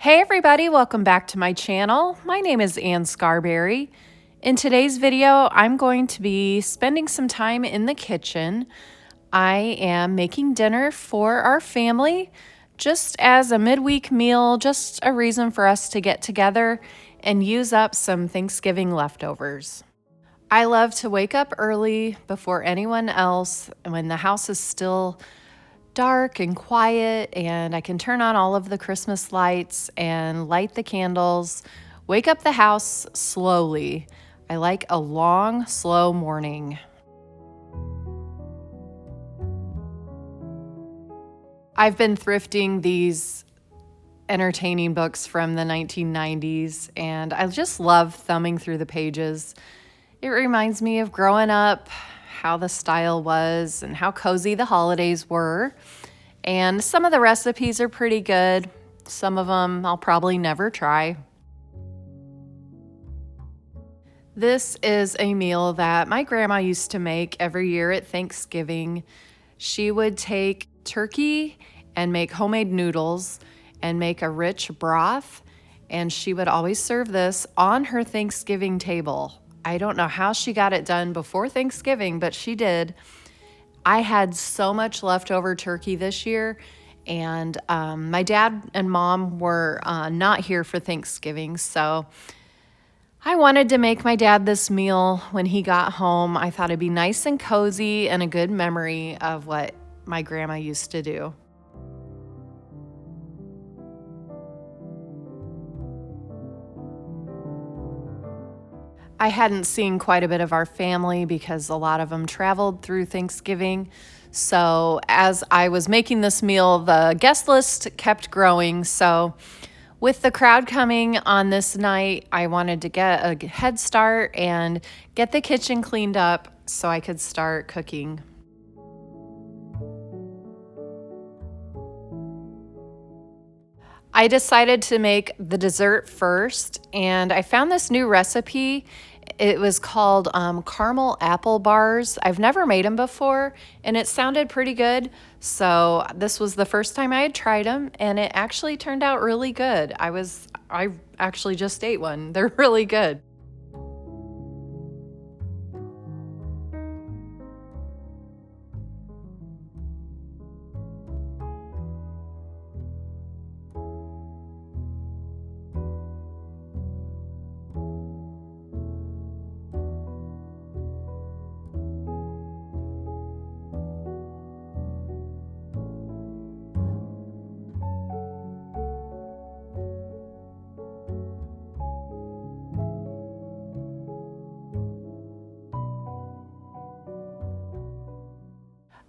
Hey everybody, welcome back to my channel. My name is Ann Scarberry. In today's video, I'm going to be spending some time in the kitchen. I am making dinner for our family, just as a midweek meal, just a reason for us to get together and use up some Thanksgiving leftovers. I love to wake up early before anyone else when the house is still dark and quiet, and I can turn on all of the Christmas lights and light the candles, wake up the house slowly. I like a long, slow morning. I've been thrifting these entertaining books from the 1990s, and I just love thumbing through the pages. It reminds me of growing up, how the style was, and how cozy the holidays were. And some of the recipes are pretty good. Some of them I'll probably never try. This is a meal that my grandma used to make every year at Thanksgiving. She would take turkey and make homemade noodles and make a rich broth, and she would always serve this on her Thanksgiving table. I don't know how she got it done before Thanksgiving, but she did. I had so much leftover turkey this year, and my dad and mom were not here for Thanksgiving, so I wanted to make my dad this meal when he got home. I thought it'd be nice and cozy and a good memory of what my grandma used to do. I hadn't seen quite a bit of our family because a lot of them traveled through Thanksgiving. So as I was making this meal, the guest list kept growing. So with the crowd coming on this night, I wanted to get a head start and get the kitchen cleaned up so I could start cooking. I decided to make the dessert first, and I found this new recipe. It was called Carmel apple bars. I've never made them before, and it sounded pretty good. So this was the first time I had tried them, and it actually turned out really good. I actually just ate one. They're really good.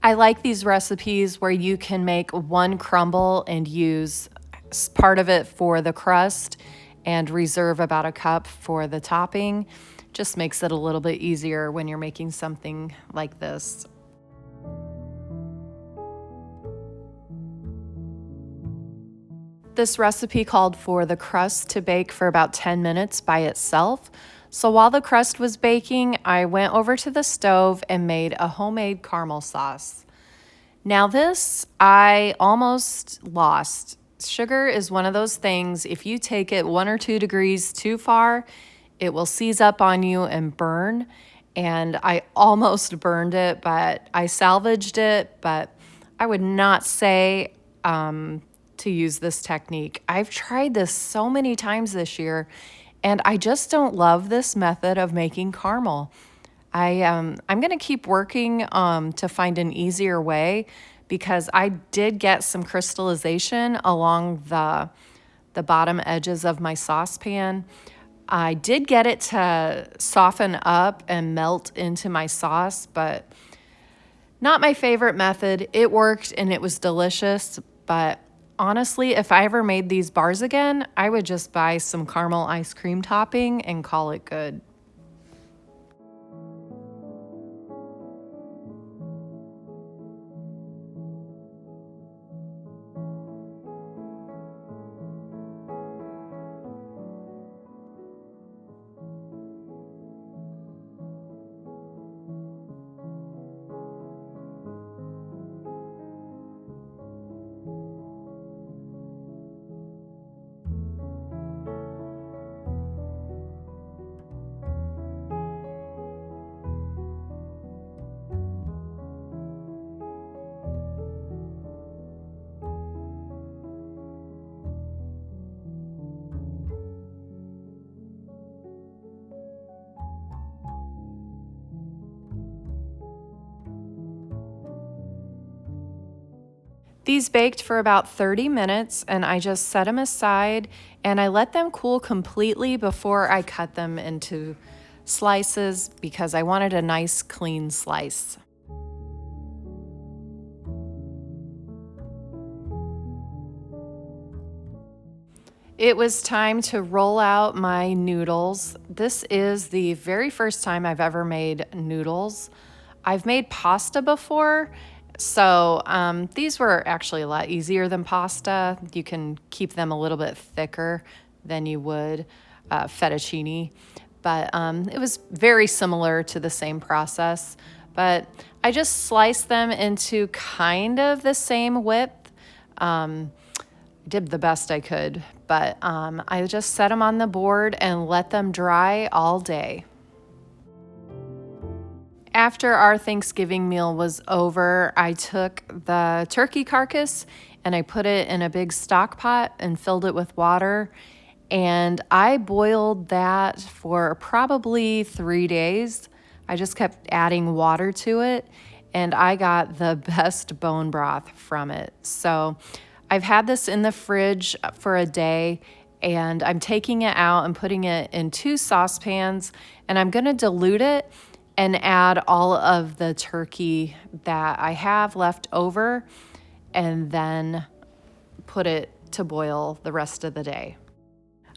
I like these recipes where you can make one crumble and use part of it for the crust and reserve about a cup for the topping. Just makes it a little bit easier when you're making something like this. This recipe called for the crust to bake for about 10 minutes by itself. So while the crust was baking, I went over to the stove and made a homemade caramel sauce. Now this, I almost lost. Sugar is one of those things, if you take it 1 or 2 degrees too far, it will seize up on you and burn. And I almost burned it, but I salvaged it. But I would not say to use this technique. I've tried this so many times this year, and I just don't love this method of making caramel. I'm going to keep working to find an easier way, because I did get some crystallization along the bottom edges of my saucepan. I did get it to soften up and melt into my sauce, but not my favorite method. It worked and it was delicious, but honestly, if I ever made these bars again, I would just buy some caramel ice cream topping and call it good. These baked for about 30 minutes and I just set them aside and I let them cool completely before I cut them into slices because I wanted a nice clean slice. It was time to roll out my noodles. This is the very first time I've ever made noodles. I've made pasta before, so these were actually a lot easier than pasta. You can keep them a little bit thicker than you would fettuccine, but it was very similar to the same process. But I just sliced them into kind of the same width. Did the best I could, but I just set them on the board and let them dry all day. After our Thanksgiving meal was over, I took the turkey carcass and I put it in a big stock pot and filled it with water. And I boiled that for probably 3 days. I just kept adding water to it and I got the best bone broth from it. So I've had this in the fridge for a day and I'm taking it out and putting it in 2 saucepans and I'm gonna dilute it and add all of the turkey that I have left over and then put it to boil the rest of the day.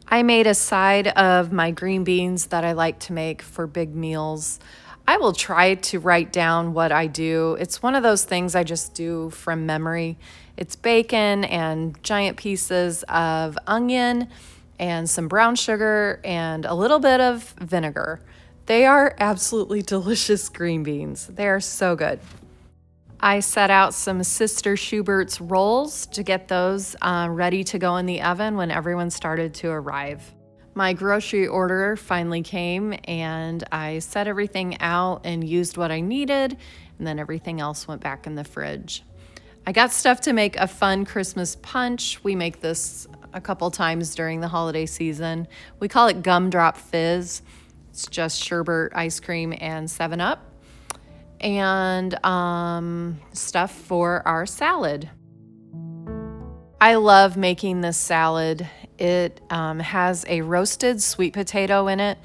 I made a side of my green beans that I like to make for big meals. I will try to write down what I do. It's one of those things I just do from memory. It's bacon and giant pieces of onion and some brown sugar and a little bit of vinegar. They are absolutely delicious green beans. They are so good. I set out some Sister Schubert's rolls to get those ready to go in the oven when everyone started to arrive. My grocery order finally came and I set everything out and used what I needed, and then everything else went back in the fridge. I got stuff to make a fun Christmas punch. We make this a couple times during the holiday season. We call it Gumdrop Fizz. It's just sherbet ice cream and 7-Up. And stuff for our salad. I love making this salad. It has a roasted sweet potato in it.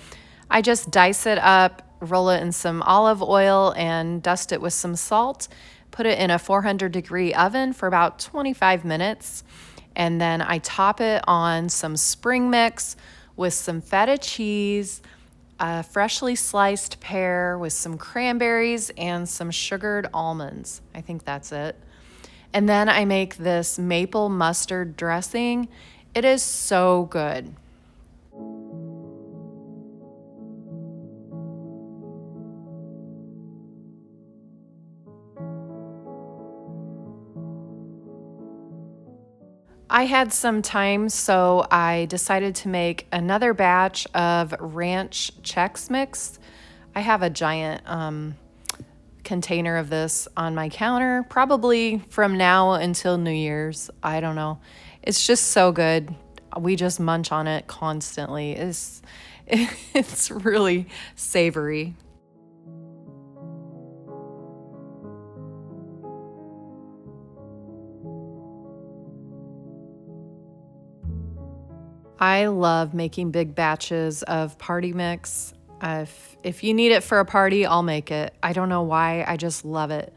I just dice it up, roll it in some olive oil, and dust it with some salt. Put it in a 400-degree oven for about 25 minutes. And then I top it on some spring mix with some feta cheese, a freshly sliced pear with some cranberries and some sugared almonds. I think that's it. And then I make this maple mustard dressing. It is so good. I had some time, so I decided to make another batch of ranch Chex Mix. I have a giant container of this on my counter, probably from now until New Year's. I don't know. It's just so good. We just munch on it constantly. It's really savory. I love making big batches of party mix. If you need it for a party, I'll make it. I don't know why, I just love it.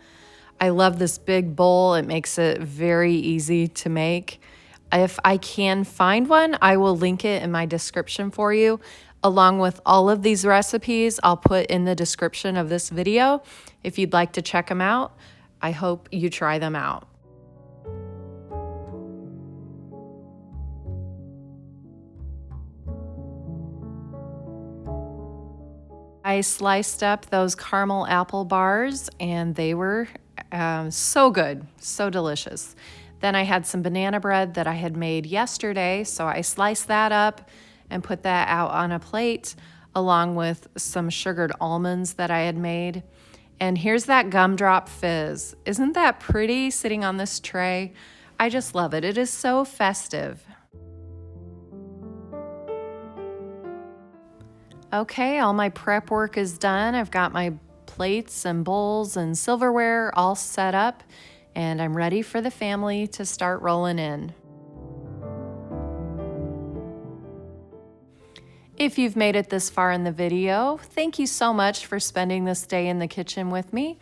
I love this big bowl. It makes it very easy to make. If I can find one, I will link it in my description for you. Along with all of these recipes, I'll put in the description of this video if you'd like to check them out. I hope you try them out. I sliced up those caramel apple bars and they were so good, so delicious. Then I had some banana bread that I had made yesterday, so I sliced that up and put that out on a plate along with some sugared almonds that I had made. And here's that gumdrop fizz. Isn't that pretty sitting on this tray? I just love it. It is so festive. Okay, all my prep work is done. I've got my plates and bowls and silverware all set up and I'm ready for the family to start rolling in. If you've made it this far in the video, thank you so much for spending this day in the kitchen with me.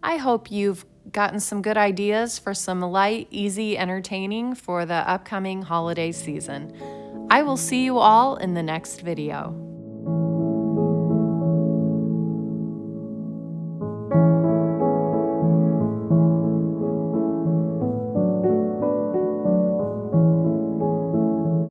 I hope you've gotten some good ideas for some light, easy entertaining for the upcoming holiday season. I will see you all in the next video.